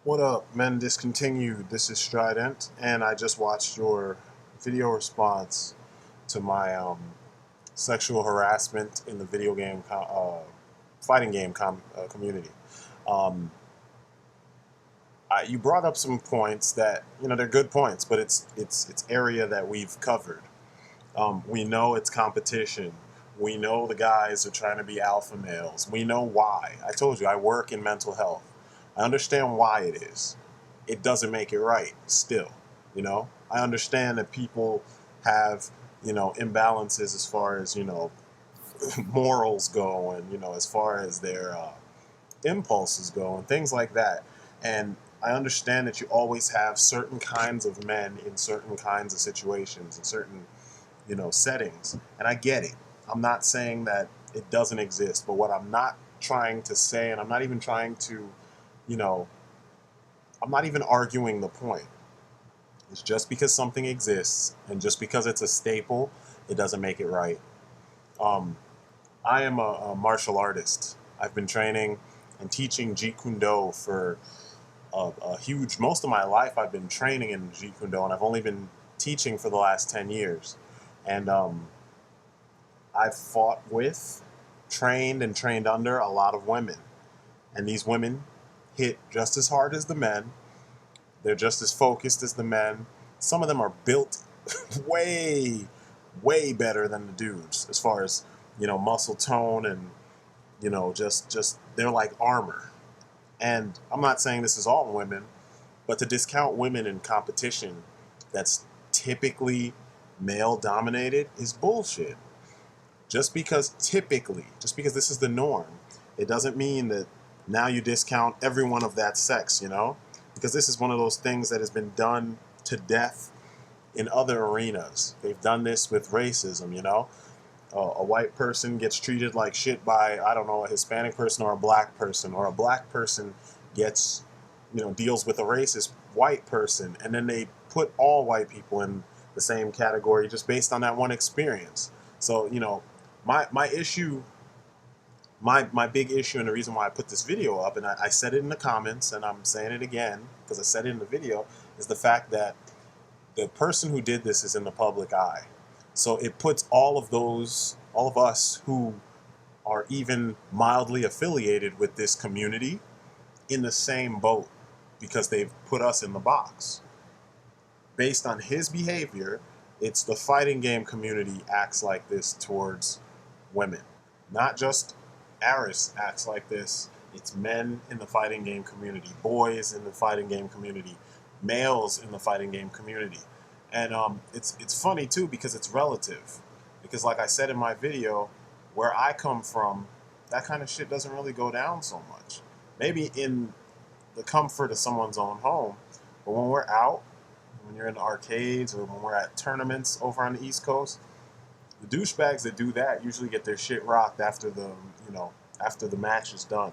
What up, Mendiscontinued? This is Strident, and I just watched your video response to my sexual harassment in the video game fighting game community. Um, you brought up some points that they're good points, but it's area that we've covered. We know it's competition. We know the guys are trying to be alpha males. We know why. I told you I work in mental health. I understand why it is. It doesn't make it right still. I understand that people have, imbalances as far as, morals go and, as far as their impulses go and things like that. And I understand that you always have certain kinds of men in certain kinds of situations and certain settings. And I get it. I'm not saying that it doesn't exist, but what I'm not trying to say, and I'm not even trying to, you know, I'm not even arguing the point. It's just because something exists and just because it's a staple, it doesn't make it right. Um, I am a martial artist. I've been training and teaching Jeet Kune Do for a huge, most of my life I've been training in Jeet Kune Do, and I've only been teaching for the last 10 years. And I've fought with, trained, and trained under a lot of women. And these women hit just as hard as the men. They're just as focused as the men. Some of them are built way, way better than the dudes as far as, muscle tone and, just they're like armor. And I'm not saying this is all women, but to discount women in competition that's typically male dominated is bullshit. Just because this is the norm, it doesn't mean that now you discount everyone of that sex. Because this is one of those things that has been done to death in other arenas. They've done this with racism. A white person gets treated like shit by, I don't know, a Hispanic person or a black person gets, deals with a racist white person, and then they put all white people in the same category just based on that one experience. So, my issue, my big issue, and the reason why I put this video up, and I said it in the comments, and I'm saying it again because I said it in the video, is the fact that the person who did this is in the public eye. So it puts all of us who are even mildly affiliated with this community in the same boat because they've put us in the box. Based on his behavior, it's the fighting game community acts like this towards women. Not just Aris acts like this. It's men in the fighting game community, boys in the fighting game community, males in the fighting game community. And it's funny too because it's relative. Because like I said in my video, where I come from, that kind of shit doesn't really go down so much. Maybe in the comfort of someone's own home, but when we're out, when you're in the arcades or when we're at tournaments over on the East Coast, the douchebags that do that usually get their shit rocked after the match is done,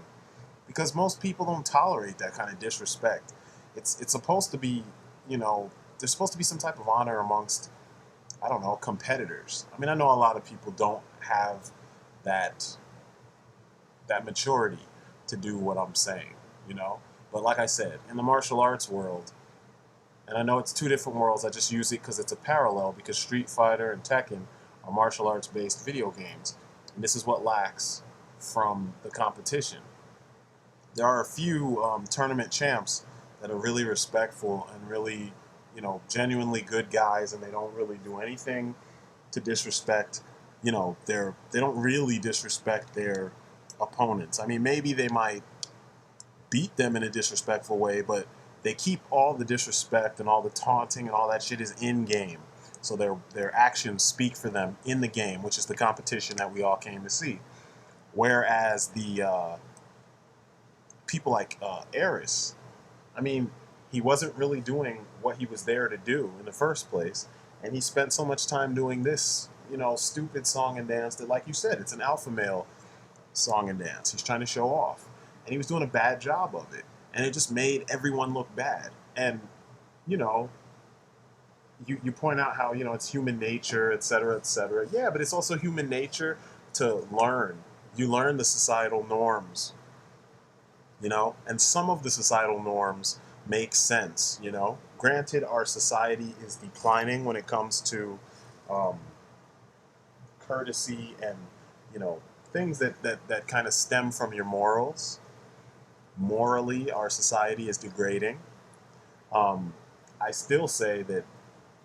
because most people don't tolerate that kind of disrespect. It's supposed to be, there's supposed to be some type of honor amongst, I don't know, competitors. I mean, I know a lot of people don't have that maturity to do what I'm saying. But like I said, in the martial arts world, and I know it's two different worlds. I just use it because it's a parallel, because Street Fighter and Tekken are martial arts based video games. And this is what lacks from the competition. There are a few tournament champs that are really respectful and really, genuinely good guys, and they don't really do anything to disrespect, they don't really disrespect their opponents. I mean, maybe they might beat them in a disrespectful way, but they keep all the disrespect and all the taunting and all that shit is in game. So their actions speak for them in the game, which is the competition that we all came to see. Whereas the people like Aris, I mean, he wasn't really doing what he was there to do in the first place, and he spent so much time doing this, stupid song and dance that, like you said, it's an alpha male song and dance. He's trying to show off, and he was doing a bad job of it, and it just made everyone look bad. And you know, you point out how it's human nature, et cetera, et cetera. Yeah, but it's also human nature to learn. You learn the societal norms you know, and some of the societal norms make sense, you know. Granted, our society is declining when it comes to um, courtesy and, you know, things that kind of stem from your morals. Morally, our society is degrading. um, I still say that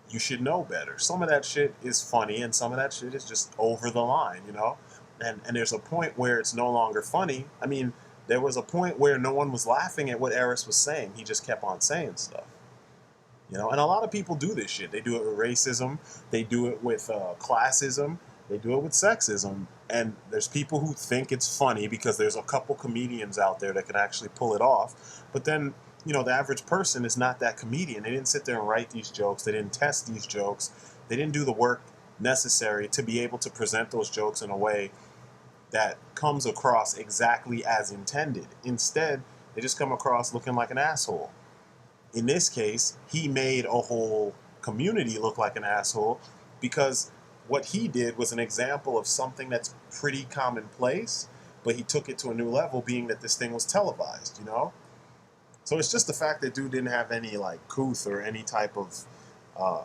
you should know better. Some of that shit is funny and some of that shit is just over the line, you know? And there's a point where it's no longer funny. I mean, there was a point where no one was laughing at what Aris was saying. He just kept on saying stuff. You know, and a lot of people do this shit. They do it with racism. They do it with classism. They do it with sexism. And there's people who think it's funny because there's a couple comedians out there that can actually pull it off. But then, you know, the average person is not that comedian. They didn't sit there and write these jokes. They didn't test these jokes. They didn't do the work necessary to be able to present those jokes in a way that comes across exactly as intended. Instead, they just come across looking like an asshole. In this case, he made a whole community look like an asshole because what he did was an example of something that's pretty commonplace, but he took it to a new level, being that this thing was televised, you know? So it's just the fact that dude didn't have any like couth or any type of, uh,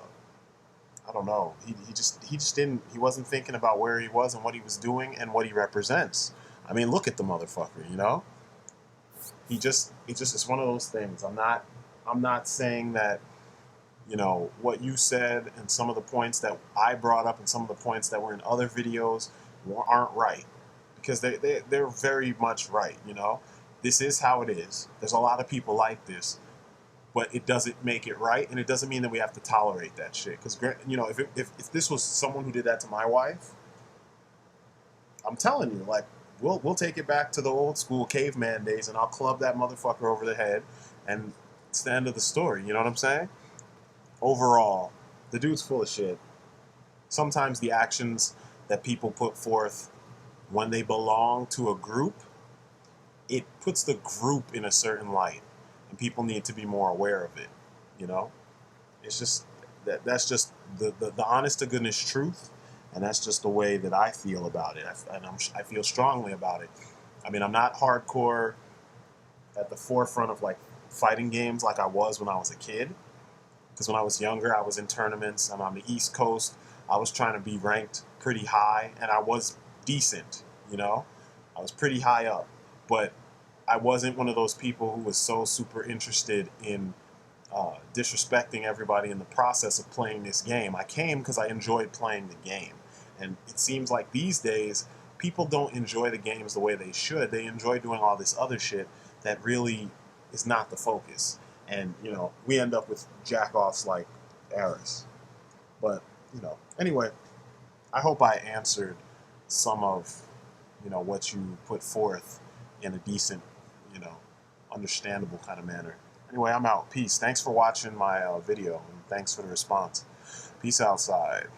I don't know. He just didn't. He wasn't thinking about where he was and what he was doing and what he represents. I mean, look at the motherfucker, you know? He just it's one of those things. I'm not saying that, you know, what you said and some of the points that I brought up and some of the points that were in other videos aren't right, because they're very much right, you know. This is how it is. There's a lot of people like this, but it doesn't make it right, and it doesn't mean that we have to tolerate that shit. Because, you know, if this was someone who did that to my wife, I'm telling you, like, we'll take it back to the old school caveman days, and I'll club that motherfucker over the head, and it's the end of the story. You know what I'm saying? Overall, the dude's full of shit. Sometimes the actions that people put forth when they belong to a group, it puts the group in a certain light, and people need to be more aware of it. You know, it's just that's just the honest to goodness truth, and that's just the way that I feel about it. I feel strongly about it. I mean, I'm not hardcore at the forefront of like fighting games like I was when I was a kid. Because when I was younger, I was in tournaments. I'm on the East Coast. I was trying to be ranked pretty high, and I was decent, you know? I was pretty high up. But I wasn't one of those people who was so super interested in disrespecting everybody in the process of playing this game. I came because I enjoyed playing the game. And it seems like these days, people don't enjoy the games the way they should. They enjoy doing all this other shit that really is not the focus. And, you know, we end up with jack-offs like Aris. But, you know, anyway, I hope I answered some of, you know, what you put forth in a decent, you know, understandable kind of manner. Anyway, I'm out. Peace. Thanks for watching my video, and thanks for the response. Peace outside.